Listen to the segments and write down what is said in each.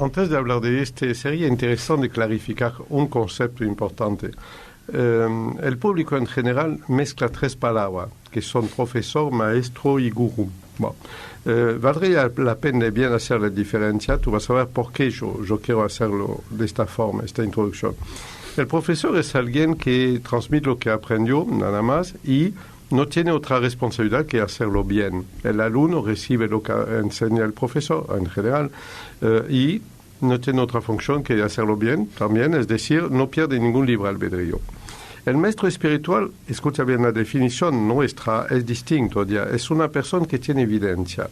antes de hablar de sería interesante clarificar un concepto importante. El público en general mezcla tres palabras, que son profesor, maestro y gurú. Bueno, valdría la pena de bien hacer la diferencia. Tú vas a ver por qué yo quiero hacerlo de esta forma, esta introducción. El profesor es alguien que transmite lo que aprendió, nada más, y no tiene otra responsabilidad que hacerlo bien. El alumno recibe lo que enseña el profesor en general y no tiene otra función que hacerlo bien también, es decir, no pierde ningún libre albedrío. El maestro espiritual, escucha bien la definición nuestra, es distinto, es una persona que tiene evidencia.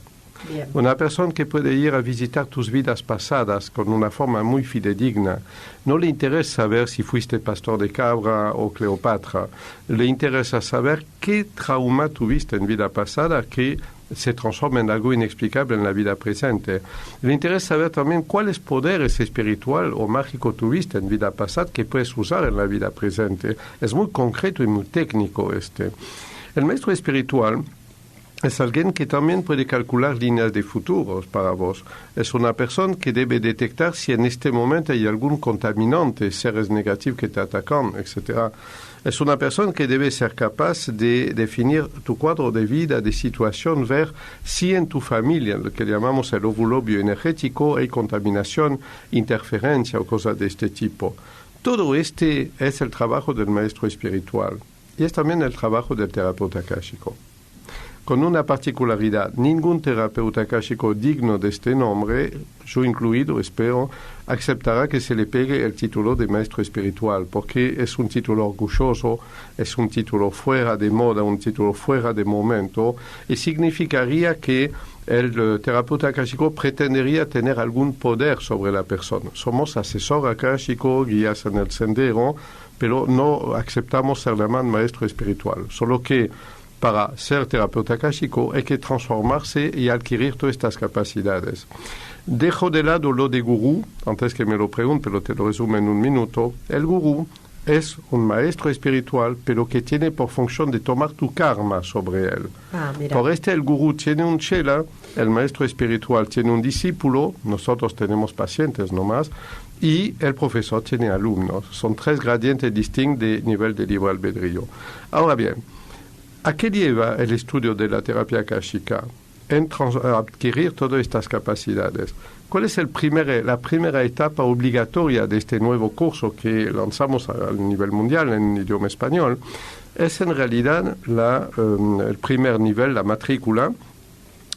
Bien. Una persona que puede ir a visitar tus vidas pasadas con una forma muy fidedigna. No le interesa saber si fuiste pastor de cabra o Cleopatra. Le interesa saber qué trauma tuviste en vida pasada que se transforma en algo inexplicable en la vida presente. Le interesa saber también cuáles poderes espiritual o mágico tuviste en vida pasada que puedes usar en la vida presente. Es muy concreto y muy técnico El maestro espiritual es alguien que también puede calcular líneas de futuros para vos. Es una persona que debe detectar si en este momento hay algún contaminante, seres negativos que te atacan, etc. Es una persona que debe ser capaz de definir tu cuadro de vida, de situación, ver si en tu familia, lo que llamamos el óvulo bioenergético, hay contaminación, interferencia o cosas de este tipo. Todo es el trabajo del maestro espiritual y es también el trabajo del terapeuta akáshico. Con una particularidad, ningún terapeuta akáshico digno de este nombre, yo incluido, espero, aceptará que se le pegue el título de maestro espiritual, porque es un título orgulloso, es un título fuera de moda, un título fuera de momento, y significaría que el terapeuta akáshico pretendería tener algún poder sobre la persona. Somos asesor akáshico, guías en el sendero, pero no aceptamos ser llamado maestro espiritual, solo que para ser terapeuta akáshico hay que transformarse y adquirir todas estas capacidades. Dejo de lado lo de gurú, antes que me lo pregunte, pero te lo resumo en un minuto. El gurú es un maestro espiritual, pero que tiene por función de tomar tu karma sobre él. Por el gurú tiene un chela, el maestro espiritual tiene un discípulo, nosotros tenemos pacientes nomás, y el profesor tiene alumnos. Son tres gradientes distintos de nivel de libre albedrío. Ahora bien, ¿a qué lleva el estudio de la terapia akáshica? En adquirir todas estas capacidades. ¿Cuál es la primera etapa obligatoria de este nuevo curso que lanzamos a nivel mundial en idioma español? Es en realidad el primer nivel, la matrícula,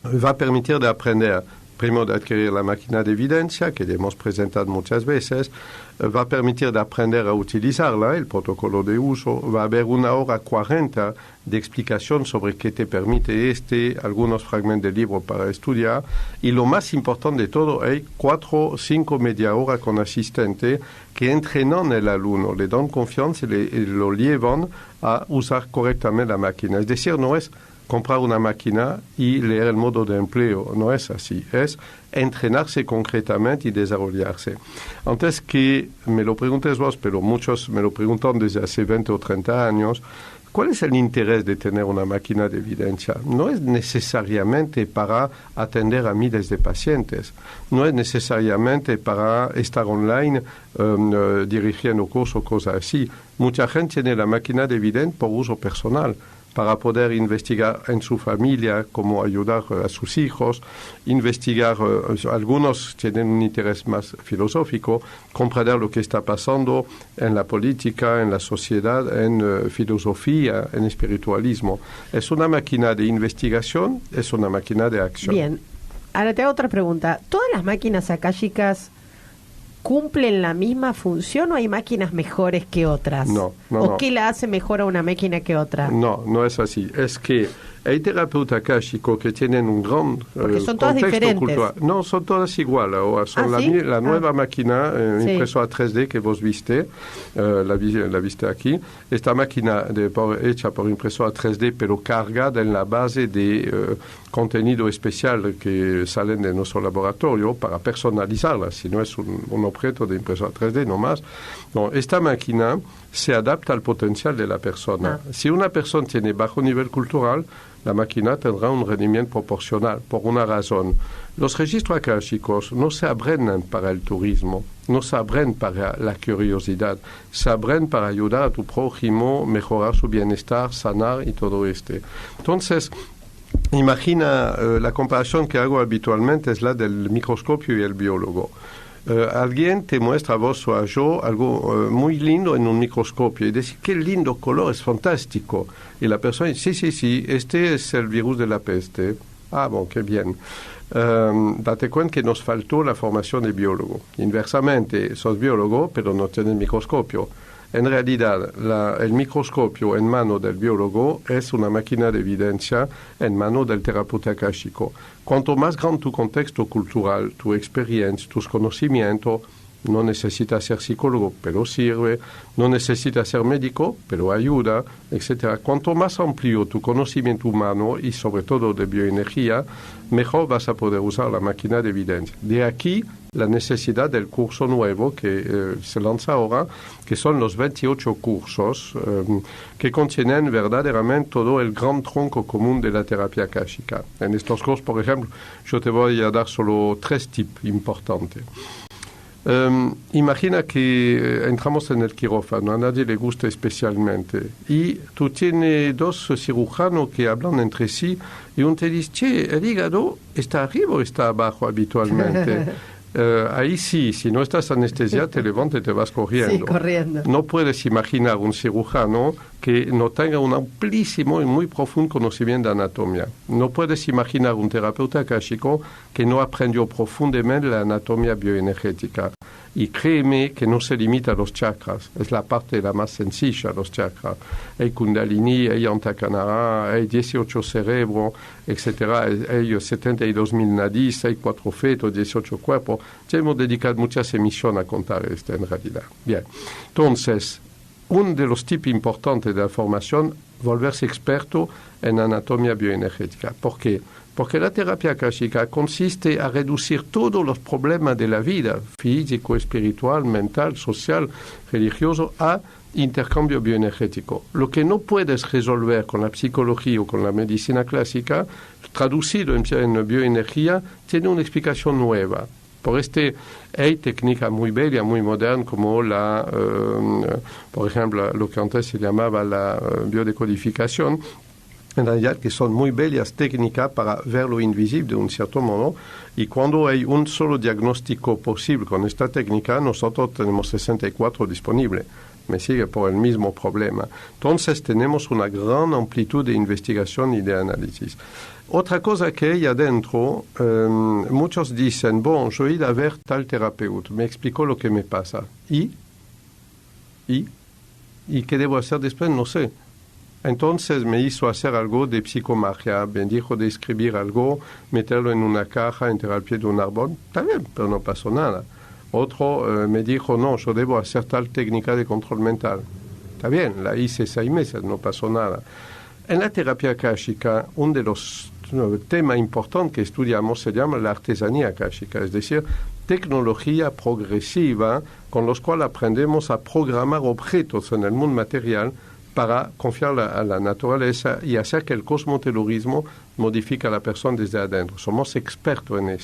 va a permitir de aprender. Primero, de adquirir la máquina de evidencia, que hemos presentado muchas veces, va a permitir de aprender a utilizarla, el protocolo de uso, va a haber 1 hora 40 de explicación sobre qué te permite algunos fragmentos del libro para estudiar, y lo más importante de todo, hay 4 o 5 media hora con asistente que entrenan al alumno, le dan confianza y lo llevan a usar correctamente la máquina. Es decir, no es comprar una máquina y leer el modo de empleo. No es así. Es entrenarse concretamente y desarrollarse. Antes que me lo preguntes vos, pero muchos me lo preguntan desde hace 20 o 30 años, ¿cuál es el interés de tener una máquina de evidencia? No es necesariamente para atender a miles de pacientes. No es necesariamente para estar online dirigiendo cursos o cosas así. Mucha gente tiene la máquina de evidencia por uso personal, para poder investigar en su familia cómo ayudar a sus hijos, investigar, algunos tienen un interés más filosófico, comprender lo que está pasando en la política, en la sociedad, en filosofía, en espiritualismo. Es una máquina de investigación, es una máquina de acción. Bien, ahora te hago otra pregunta. ¿Todas las máquinas akáshicas cumplen la misma función o hay máquinas mejores que otras? No. ¿O qué la hace mejor a una máquina que otra? No es así. Es que hay terapeutas akáshicos que tienen un gran porque son todas diferentes. Cultural. No, son todas iguales. Son ¿sí? la nueva máquina sí. impresora 3D que vos viste, la viste aquí. Esta máquina hecha por impresora 3D, pero cargada en la base de contenido especial que salen de nuestro laboratorio para personalizarla, si no es un objeto de impresora 3D nomás. No, esta máquina se adapta al potencial de la persona. Si una persona tiene bajo nivel cultural, la máquina tendrá un rendimiento proporcional, por una razón. Los registros akáshicos no se abren para el turismo, no se abren para la curiosidad, se abren para ayudar a tu prójimo, mejorar su bienestar, sanar y todo Entonces, imagina, la comparación que hago habitualmente es la del microscopio y el biólogo. Alguien te muestra a vos o a yo algo muy lindo en un microscopio y dice, qué lindo color, es fantástico. Y la persona dice, sí, este es el virus de la peste. Ah, bon, qué bien. Date cuenta que nos faltó la formación de biólogo. Inversamente, sos biólogo, pero no tienes microscopio. En realidad, el microscopio en mano del biólogo es una máquina de evidencia en mano del terapeuta akáshico. Cuanto más grande tu contexto cultural, tu experiencia, tus conocimientos, no necesitas ser psicólogo, pero sirve, no necesitas ser médico, pero ayuda, etc. Cuanto más amplio tu conocimiento humano y sobre todo de bioenergía, mejor vas a poder usar la máquina de evidencia. De aquí la necesidad del curso nuevo que se lanza ahora, que son los 28 cursos que contienen verdaderamente todo el gran tronco común de la terapia akáshica. En estos cursos, por ejemplo, yo te voy a dar solo 3 tips importantes. Imagina que entramos en el quirófano, a nadie le gusta especialmente, y tú tienes 2 cirujanos que hablan entre sí, y uno te dice, che, el hígado está arriba o está abajo habitualmente. Ahí sí, si no estás anestesiado, te levantas y te vas corriendo. Sí, corriendo. No puedes imaginar un cirujano que no tenga un amplísimo y muy profundo conocimiento de anatomía. No puedes imaginar un terapeuta akáshico que no aprendió profundamente la anatomía bioenergética. Y créeme que no se limita a los chakras, es la parte la más sencilla, los chakras. Hay Kundalini, hay Antakanara, hay 18 cerebros, etc. Hay 72.000 nadis, hay 4 fetos, 18 cuerpos. Ya hemos dedicado muchas emisiones a contar esto en realidad. Bien, entonces, uno de los tips importantes de la formación, volverse experto en anatomía bioenergética. ¿Por qué? Porque la terapia akáshica consiste a reducir todos los problemas de la vida, físico, espiritual, mental, social, religioso, a intercambio bioenergético. Lo que no puedes resolver con la psicología o con la medicina clásica, traducido en bioenergía, tiene una explicación nueva. Por hay técnicas muy bellas, muy modernas, como por ejemplo, lo que antes se llamaba la biodecodificación, en realidad que son muy bellas técnicas para ver lo invisible de un cierto modo, y cuando hay un solo diagnóstico posible con esta técnica, nosotros tenemos 64 disponibles. Me sigue por el mismo problema. Entonces tenemos una gran amplitud de investigación y de análisis. Otra cosa que hay adentro, muchos dicen, bon, yo he ido a ver tal terapeuta, me explicó lo que me pasa. ¿Y qué debo hacer después? No sé. Entonces me hizo hacer algo de psicomagia, me dijo de escribir algo, meterlo en una caja, enterrar al pie de un árbol. Está bien, pero no pasó nada. Otro me dijo, no, yo debo hacer tal técnica de control mental. Está bien, la hice 6 meses, no pasó nada. En la terapia akáshica, uno de los temas importantes que estudiamos se llama la artesanía akáshica, es decir, tecnología progresiva con los cuales aprendemos a programar objetos en el mundo material para confiar a la naturaleza y hacer que el cosmotelurismo modifique a la persona desde adentro. Somos expertos en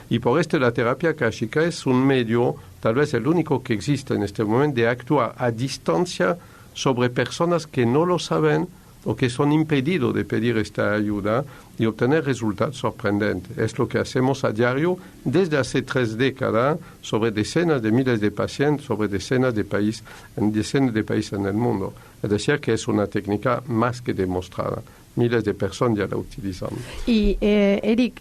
Y por la terapia akáshica es un medio, tal vez el único que existe en este momento, de actuar a distancia sobre personas que no lo saben o que son impedidos de pedir esta ayuda y obtener resultados sorprendentes. Es lo que hacemos a diario desde hace 3 décadas sobre decenas de miles de pacientes, sobre decenas de países en el mundo. Es decir, que es una técnica más que demostrada. Miles de personas ya la utilizan. Y, Eric,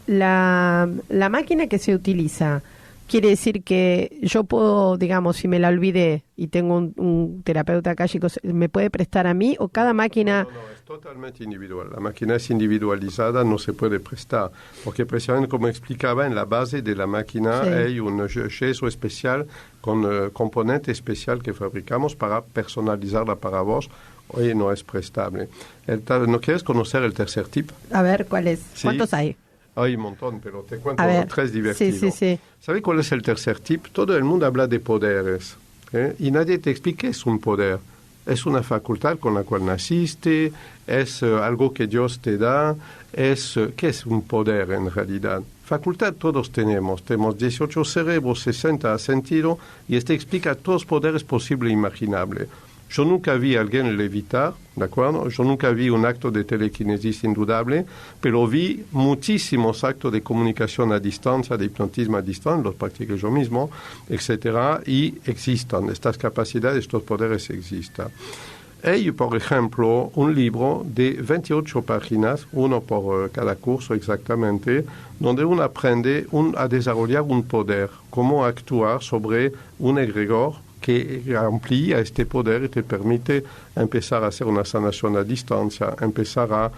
la máquina que se utiliza, quiere decir que yo puedo, digamos, si me la olvidé y tengo un terapeuta akáshico, ¿me puede prestar a mí o cada máquina? No, es totalmente individual. La máquina es individualizada, no se puede prestar. Porque precisamente, como explicaba, en la base de la máquina hay un yeso especial con componente especial que fabricamos para personalizarla para vos. Hoy no es prestable. ¿No quieres conocer el tercer tip? A ver, ¿cuál es? ¿Sí? ¿Cuántos hay? Hay un montón, pero te cuento 3 divertidos. Sí. ¿Sabes cuál es el tercer tip? Todo el mundo habla de poderes, y nadie te explica qué es un poder. es una facultad con la cual naciste, es algo que Dios te da, ¿qué es un poder en realidad? Facultad todos tenemos 18 cerebros, 60 sentidos, y explica todos los poderes posibles e imaginables. Yo nunca vi a alguien levitar, ¿de acuerdo? Yo nunca vi un acto de telequinesis indudable, pero vi muchísimos actos de comunicación a distancia, de hipnotismo a distancia, los practiqué yo mismo, etcétera, y existen estas capacidades, estos poderes existen. Hay, por ejemplo, un libro de 28 páginas, uno por cada curso exactamente, donde uno aprende a desarrollar un poder, cómo actuar sobre un egregor que amplía este poder y te permite empezar a hacer una sanación a distancia, empezar a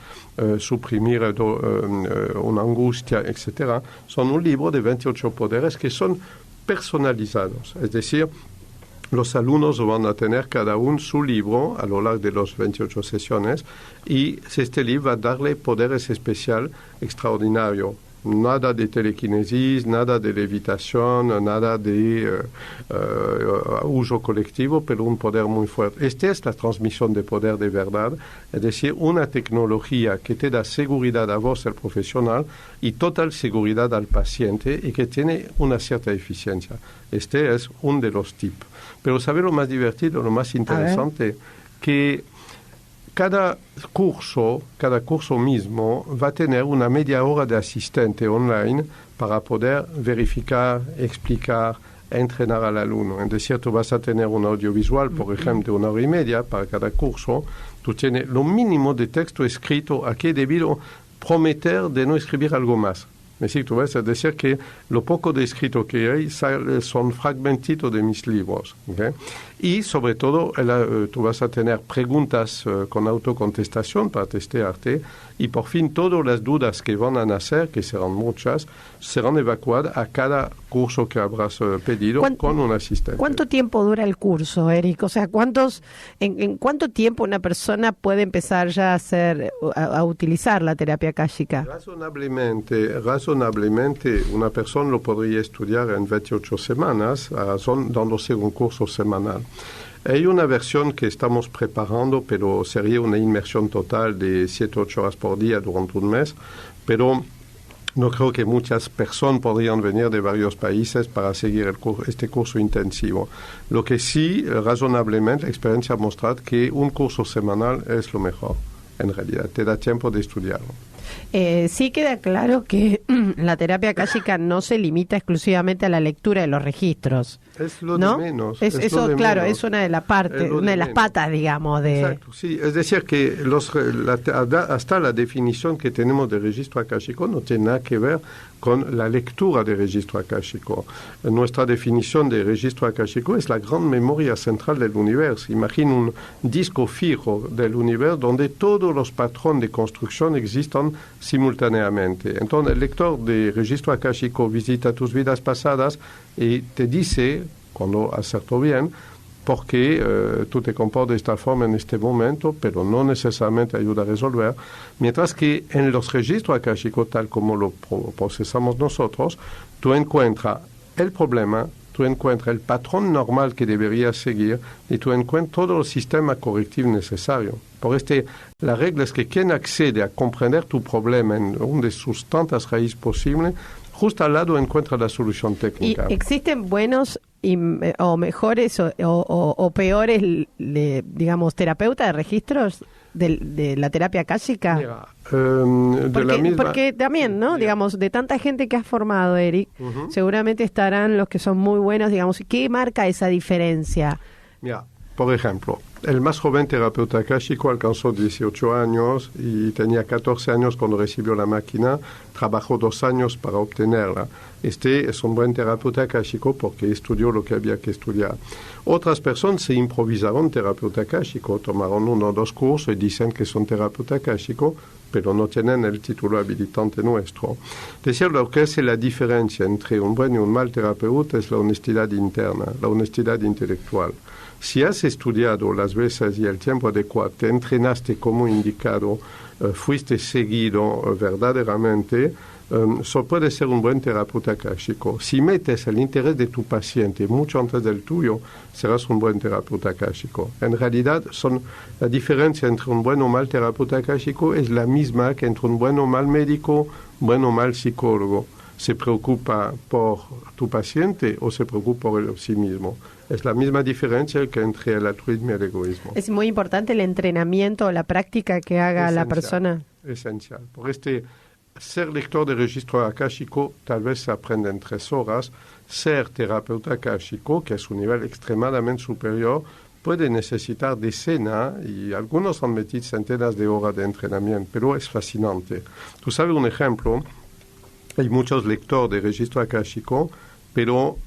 suprimir una angustia, etc. Son un libro de 28 poderes que son personalizados, es decir, los alumnos van a tener cada uno su libro a lo largo de las 28 sesiones y este libro va a darle poderes especiales extraordinarios. Nada de telequinesis, nada de levitación, nada de uso colectivo, pero un poder muy fuerte. Esta es la transmisión de poder de verdad, es decir, una tecnología que te da seguridad a vos, el profesional, y total seguridad al paciente y que tiene una cierta eficiencia. Este es uno de los tips. Pero ¿sabes lo más divertido, lo más interesante? Que cada curso mismo va a tener una media hora de asistente online para poder verificar, explicar, entrenar al alumno. Es decir, tú vas a tener un audiovisual, por ejemplo, de 1 hora y media para cada curso. Tú tienes lo mínimo de texto escrito a que he debido prometer de no escribir algo más. Es decir, que lo poco de escrito que hay son fragmentitos de mis libros. ¿Okay? Y sobre todo, tú vas a tener preguntas con autocontestación para testearte y por fin todas las dudas que van a nacer, que serán muchas, serán evacuadas a cada curso que habrás pedido con un asistente. ¿Cuánto tiempo dura el curso, Eric? O sea, ¿en cuánto tiempo una persona puede empezar ya a utilizar la terapia akáshica? Razonablemente, una persona lo podría estudiar en 28 semanas, dándose un curso semanal. Hay una versión que estamos preparando, pero sería una inmersión total de 7-8 horas por día durante un mes, pero no creo que muchas personas podrían venir de varios países para seguir este curso intensivo. Lo que sí, razonablemente, la experiencia ha mostrado que un curso semanal es lo mejor, en realidad, te da tiempo de estudiarlo. Sí queda claro que la terapia akáshica no se limita exclusivamente a la lectura de los registros. Es lo ¿no? de menos. Eso, claro, es una de las partes, una de las patas, digamos. Exacto, sí. Es decir, que hasta la definición que tenemos de registro akáshico no tiene nada que ver con la lectura de registro akáshico. Nuestra definición de registro akáshico es la gran memoria central del universo. Imagina un disco fijo del universo donde todos los patrones de construcción existen simultáneamente. Entonces, el lector de registro akáshico visita tus vidas pasadas y te dice, cuando acertó bien, por qué tú te comportas de esta forma en este momento, pero no necesariamente ayuda a resolver. Mientras que en los registros akáshicos, tal como lo procesamos nosotros, tú encuentras el problema, tú encuentras el patrón normal que deberías seguir y tú encuentras todo el sistema correctivo necesario. La regla es que quien accede a comprender tu problema en una de sus tantas raíces posibles, justo al lado encuentra la solución técnica. ¿Y existen buenos o mejores o peores, digamos, terapeutas de registros de la terapia akáshica? Mira, porque también, ¿no? Digamos, de tanta gente que has formado, Eric, seguramente estarán los que son muy buenos, digamos. ¿Qué marca esa diferencia? Mira, por ejemplo, el más joven terapeuta akáshico alcanzó 18 años y tenía 14 años cuando recibió la máquina, trabajó 2 años para obtenerla. Este es un buen terapeuta akáshico porque estudió lo que había que estudiar. Otras personas se improvisaron terapeuta akáshico, tomaron 1 o 2 cursos y dicen que son terapeuta akáshico, pero no tienen el título habilitante nuestro. Decir lo que es la diferencia entre un buen y un mal terapeuta es la honestidad interna, la honestidad intelectual. Si has estudiado las veces y el tiempo adecuado, te entrenaste como indicado, fuiste seguido verdaderamente, Eso puede ser un buen terapeuta akáshico. Si metes el interés de tu paciente mucho antes del tuyo, serás un buen terapeuta akáshico. En realidad, la diferencia entre un buen o mal terapeuta akáshico es la misma que entre un buen o mal médico, buen o mal psicólogo. ¿Se preocupa por tu paciente o se preocupa por sí mismo? Es la misma diferencia que entre el altruismo y el egoísmo. Es muy importante el entrenamiento o la práctica que haga la persona. Esencial. Por ser lector de registro akáshico tal vez se aprende en 3 horas. Ser terapeuta akáshico, que es un nivel extremadamente superior, puede necesitar decenas y algunos han metido centenas de horas de entrenamiento, pero es fascinante. Tú sabes un ejemplo, hay muchos lectores de registro akáshico, pero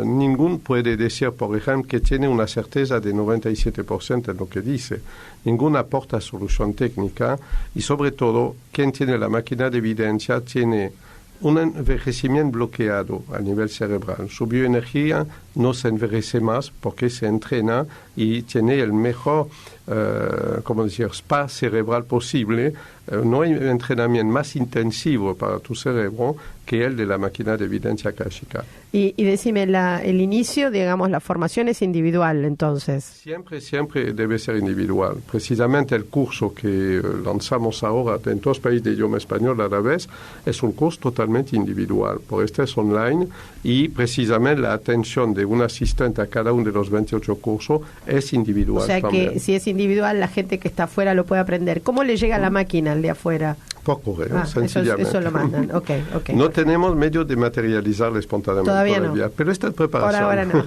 ninguno puede decir, por ejemplo, que tiene una certeza de 97% en lo que dice. Ninguno aporta solución técnica y, sobre todo, quien tiene la máquina de evidencia tiene un envejecimiento bloqueado a nivel cerebral. Su bioenergía no se envejece más porque se entrena y tiene el mejor spa cerebral posible. No hay entrenamiento más intensivo para tu cerebro que el de la máquina de evidencia akáshica. Y decime, el inicio, digamos, la formación es individual, entonces. Siempre debe ser individual. Precisamente el curso que lanzamos ahora en todos los países de idioma español a la vez es un curso totalmente individual. Por es online y precisamente la atención de un asistente a cada uno de los 28 cursos es individual. O sea también. Que si es individual, la gente que está afuera lo puede aprender. ¿Cómo le llega la máquina al de afuera? Por correo, sencillamente. Eso lo mandan, ok. No tenemos medios de materializarlo espontáneamente todavía, no. Pero está en preparación. Por ahora no.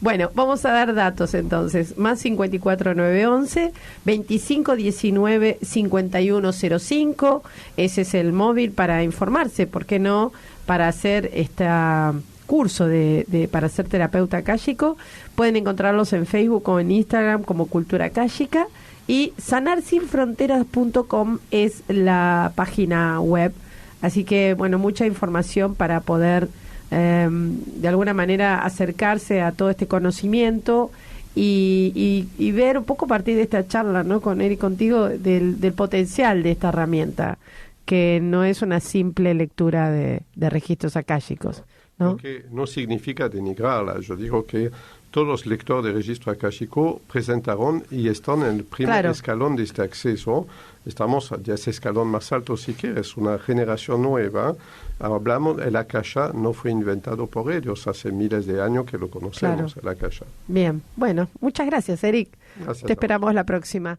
Bueno, vamos a dar datos entonces. Más 54911 2519 5105. Ese es el móvil para informarse, ¿por qué no? Para hacer curso para ser terapeuta akáshico. Pueden encontrarlos en Facebook o en Instagram como Cultura Akáshica. Y sanarsinfronteras.com es la página web. Así que, bueno, mucha información para poder, de alguna manera, acercarse a todo este conocimiento y ver un poco a partir de esta charla, ¿no? Con Eric, contigo, del potencial de esta herramienta, que no es una simple lectura de registros akáshicos, ¿no? Lo que no significa denigrarla. Yo digo que todos los lectores de registro akáshico presentaron y están en el primer escalón de este acceso. Estamos ya ese escalón más alto, si quieres, una generación nueva. Hablamos, el Akasha no fue inventado por ellos, hace miles de años que lo conocemos, el Akasha. Bien, bueno, muchas gracias, Eric. Gracias. Te esperamos la próxima.